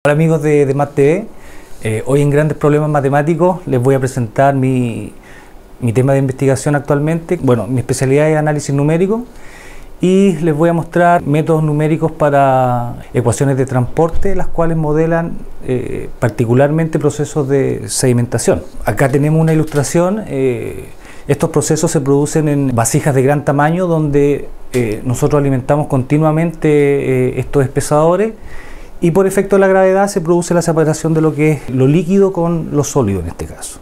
Hola amigos de MathTV, hoy en Grandes Problemas Matemáticos les voy a presentar mi tema de investigación actualmente. Bueno, mi especialidad es análisis numérico y les voy a mostrar métodos numéricos para ecuaciones de transporte, las cuales modelan particularmente procesos de sedimentación. Acá tenemos una ilustración. Estos procesos se producen en vasijas de gran tamaño donde nosotros alimentamos continuamente estos espesadores. Y por efecto de la gravedad se produce la separación de lo que es lo líquido con lo sólido en este caso.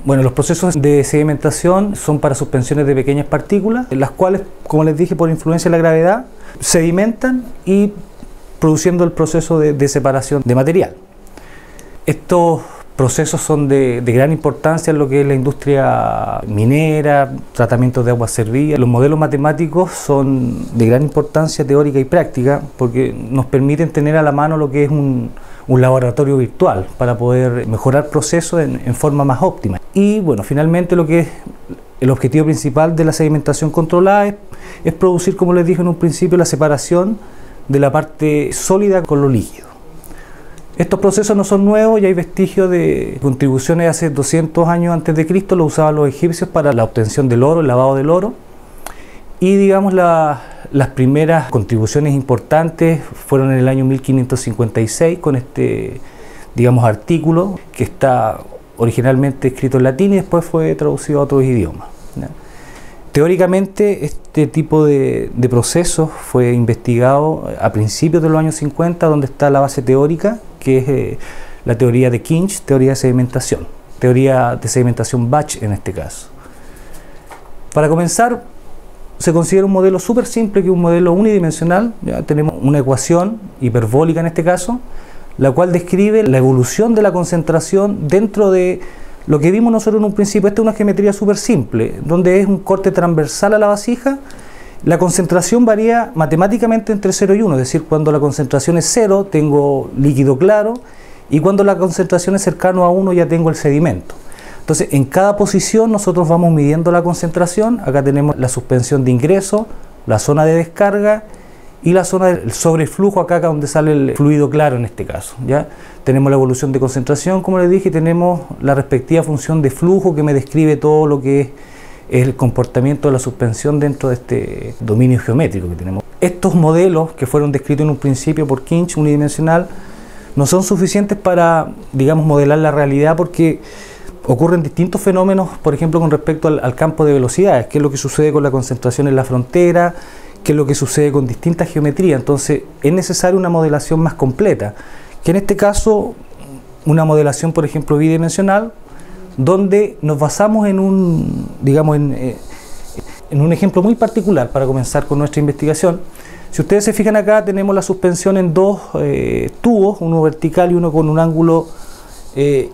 Bueno, los procesos de sedimentación son para suspensiones de pequeñas partículas, las cuales, como les dije, por influencia de la gravedad, sedimentan y produciendo el proceso de separación de material. Estos procesos son de gran importancia en lo que es la industria minera, tratamientos de aguas servidas. Los modelos matemáticos son de gran importancia teórica y práctica porque nos permiten tener a la mano lo que es un laboratorio virtual para poder mejorar procesos en forma más óptima. Y bueno, finalmente lo que es el objetivo principal de la sedimentación controlada es producir, como les dije en un principio, la separación de la parte sólida con lo líquido. Estos procesos no son nuevos y hay vestigios de contribuciones hace 200 años antes de Cristo, lo usaban los egipcios para la obtención del oro, el lavado del oro. Y digamos las primeras contribuciones importantes fueron en el año 1556 con este, digamos, artículo que está originalmente escrito en latín y después fue traducido a otros idiomas, ¿ya? Teóricamente este tipo de procesos fue investigado a principios de los años 50, donde está la base teórica, que es la teoría de Kinch, teoría de sedimentación batch en este caso. Para comenzar, se considera un modelo súper simple, que es un modelo unidimensional. Ya tenemos una ecuación hiperbólica en este caso, la cual describe la evolución de la concentración dentro de lo que vimos nosotros en un principio. Esta es una geometría súper simple, donde es un corte transversal a la vasija. La concentración varía matemáticamente entre 0 y 1, es decir, cuando la concentración es 0 tengo líquido claro y cuando la concentración es cercano a 1 ya tengo el sedimento. Entonces, en cada posición nosotros vamos midiendo la concentración. Acá tenemos la suspensión de ingreso, la zona de descarga y la zona del sobreflujo, acá donde sale el fluido claro en este caso, ¿ya? Tenemos la evolución de concentración, como les dije, y tenemos la respectiva función de flujo que me describe todo lo que es el comportamiento de la suspensión dentro de este dominio geométrico que tenemos. Estos modelos que fueron descritos en un principio por Kinch, unidimensional, no son suficientes para, digamos, modelar la realidad porque ocurren distintos fenómenos, por ejemplo, con respecto al campo de velocidades, qué es lo que sucede con la concentración en la frontera, qué es lo que sucede con distintas geometrías. Entonces es necesaria una modelación más completa, que en este caso una modelación, por ejemplo, bidimensional, donde nos basamos en un, digamos, en un ejemplo muy particular para comenzar con nuestra investigación. Si ustedes se fijan acá, tenemos la suspensión en dos tubos, uno vertical y uno con un ángulo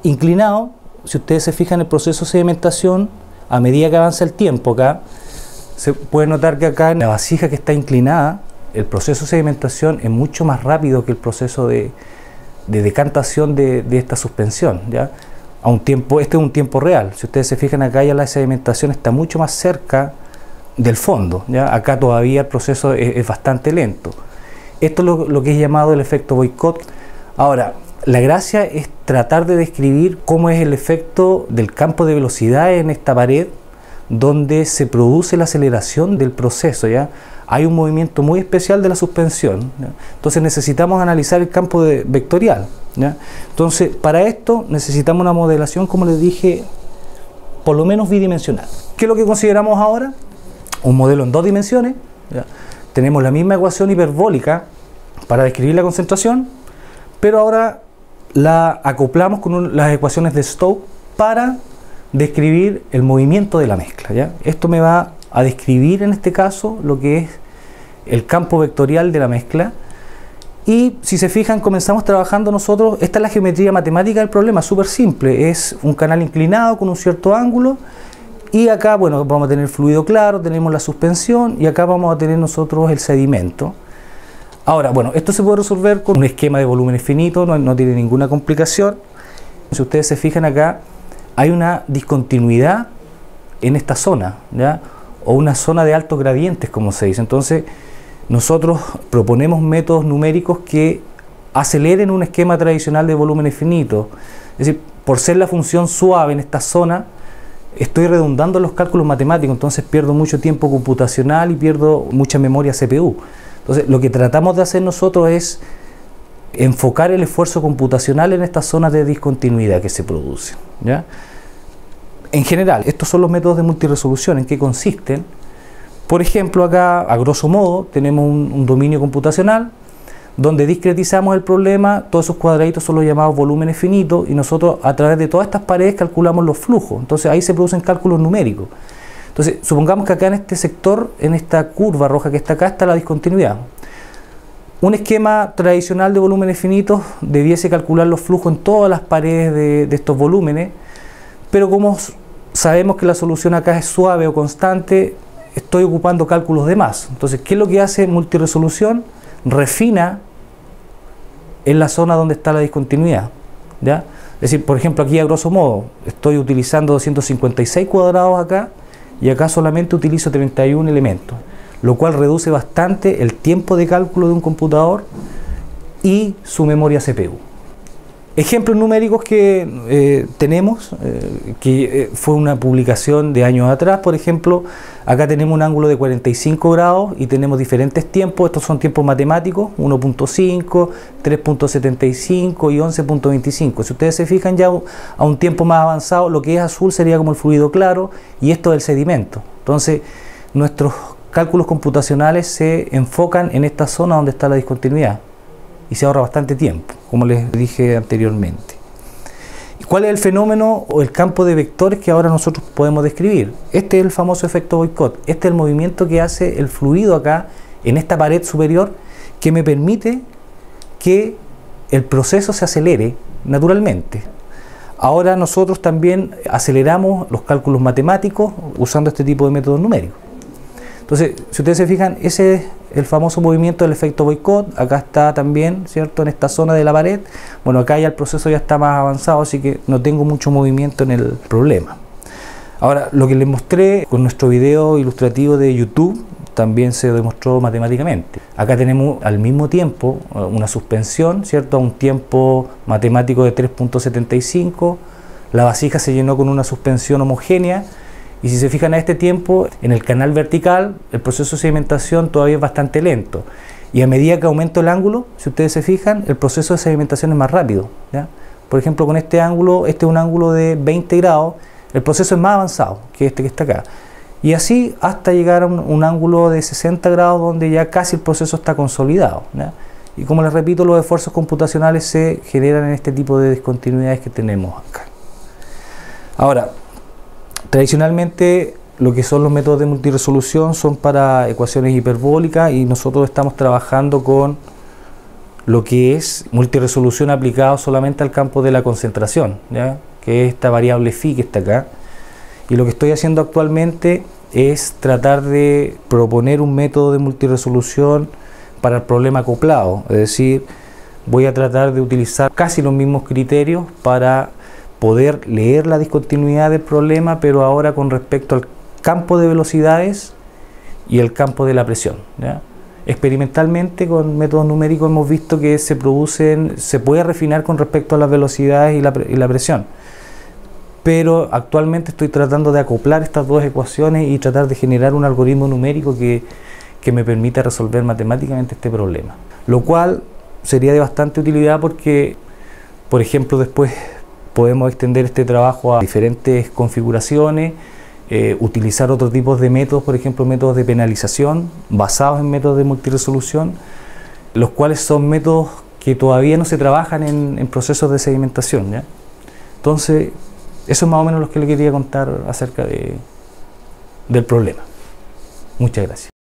inclinado. Si ustedes se fijan, el proceso de sedimentación, a medida que avanza el tiempo acá, se puede notar que acá en la vasija que está inclinada, el proceso de sedimentación es mucho más rápido que el proceso de decantación de esta suspensión, ¿ya? A un tiempo, este es un tiempo real. Si ustedes se fijan acá, ya la sedimentación está mucho más cerca del fondo, ¿ya? Acá todavía el proceso es bastante lento. Esto es lo que es llamado el efecto Boycott. Ahora, la gracia es tratar de describir cómo es el efecto del campo de velocidad en esta pared donde se produce la aceleración del proceso, ¿ya? Hay un movimiento muy especial de la suspensión, ¿ya? Entonces necesitamos analizar el campo vectorial, ¿ya? Entonces, para esto necesitamos una modelación, como les dije, por lo menos bidimensional. ¿Qué es lo que consideramos ahora? Un modelo en dos dimensiones, ¿ya? Tenemos la misma ecuación hiperbólica para describir la concentración, pero ahora la acoplamos con las ecuaciones de Stokes para describir el movimiento de la mezcla, ¿ya? Esto me va a describir en este caso lo que es el campo vectorial de la mezcla. Y si se fijan, comenzamos trabajando nosotros, esta es la geometría matemática del problema, súper simple, es un canal inclinado con un cierto ángulo y acá, bueno, vamos a tener fluido claro, tenemos la suspensión y acá vamos a tener nosotros el sedimento. Ahora, bueno, esto se puede resolver con un esquema de volúmenes finitos, no tiene ninguna complicación. Si ustedes se fijan acá, hay una discontinuidad en esta zona, ¿ya? O una zona de altos gradientes, como se dice. Entonces, nosotros proponemos métodos numéricos que aceleren un esquema tradicional de volúmenes finitos. Es decir, por ser la función suave en esta zona, estoy redundando en los cálculos matemáticos, entonces pierdo mucho tiempo computacional y pierdo mucha memoria CPU. Entonces, lo que tratamos de hacer nosotros es enfocar el esfuerzo computacional en estas zonas de discontinuidad que se producen, ¿ya? En general, estos son los métodos de multiresolución. ¿En qué consisten? Por ejemplo, acá, a grosso modo, tenemos un dominio computacional donde discretizamos el problema. Todos esos cuadraditos son los llamados volúmenes finitos y nosotros a través de todas estas paredes calculamos los flujos. Entonces ahí se producen cálculos numéricos. Entonces, supongamos que acá en este sector, en esta curva roja que está acá, está la discontinuidad. Un esquema tradicional de volúmenes finitos debiese calcular los flujos en todas las paredes de estos volúmenes, pero como sabemos que la solución acá es suave o constante, estoy ocupando cálculos de más. Entonces, ¿qué es lo que hace multiresolución? Refina en la zona donde está la discontinuidad, ¿ya? Es decir, por ejemplo, aquí a grosso modo estoy utilizando 256 cuadrados acá y acá solamente utilizo 31 elementos, lo cual reduce bastante el tiempo de cálculo de un computador y su memoria CPU. Ejemplos numéricos que tenemos, fue una publicación de años atrás. Por ejemplo, acá tenemos un ángulo de 45 grados y tenemos diferentes tiempos. Estos son tiempos matemáticos, 1.5, 3.75 y 11.25. Si ustedes se fijan ya a un tiempo más avanzado, lo que es azul sería como el fluido claro y esto es el sedimento. Entonces, nuestros cálculos computacionales se enfocan en esta zona donde está la discontinuidad y se ahorra bastante tiempo, como les dije anteriormente. ¿Cuál es el fenómeno o el campo de vectores que ahora nosotros podemos describir? Este es el famoso efecto Boycott. Este es el movimiento que hace el fluido acá en esta pared superior, que me permite que el proceso se acelere naturalmente. Ahora nosotros también aceleramos los cálculos matemáticos usando este tipo de métodos numéricos. Entonces, si ustedes se fijan, ese es el famoso movimiento del efecto Boycott. Acá está también, ¿cierto?, en esta zona de la pared. Bueno, acá ya el proceso ya está más avanzado, así que no tengo mucho movimiento en el problema. Ahora, lo que les mostré con nuestro video ilustrativo de YouTube también se demostró matemáticamente. Acá tenemos al mismo tiempo una suspensión, ¿cierto?, a un tiempo matemático de 3.75. La vasija se llenó con una suspensión homogénea. Y si se fijan a este tiempo, en el canal vertical, el proceso de sedimentación todavía es bastante lento. Y a medida que aumento el ángulo, si ustedes se fijan, el proceso de sedimentación es más rápido, ¿ya? Por ejemplo, con este ángulo, este es un ángulo de 20 grados, el proceso es más avanzado que este que está acá. Y así hasta llegar a un ángulo de 60 grados donde ya casi el proceso está consolidado, ¿ya? Y como les repito, los esfuerzos computacionales se generan en este tipo de discontinuidades que tenemos acá. Ahora, tradicionalmente lo que son los métodos de multiresolución son para ecuaciones hiperbólicas y nosotros estamos trabajando con lo que es multiresolución aplicado solamente al campo de la concentración, ¿ya?, que es esta variable phi que está acá. Y lo que estoy haciendo actualmente es tratar de proponer un método de multiresolución para el problema acoplado, es decir, voy a tratar de utilizar casi los mismos criterios para poder leer la discontinuidad del problema, pero ahora con respecto al campo de velocidades y el campo de la presión, ¿ya? Experimentalmente con métodos numéricos hemos visto que se puede refinar con respecto a las velocidades y la presión, pero actualmente estoy tratando de acoplar estas dos ecuaciones y tratar de generar un algoritmo numérico que me permita resolver matemáticamente este problema, lo cual sería de bastante utilidad porque, por ejemplo, después podemos extender este trabajo a diferentes configuraciones, utilizar otros tipos de métodos, por ejemplo métodos de penalización basados en métodos de multiresolución, los cuales son métodos que todavía no se trabajan en procesos de sedimentación, ¿ya? Entonces, eso es más o menos lo que le quería contar acerca del problema. Muchas gracias.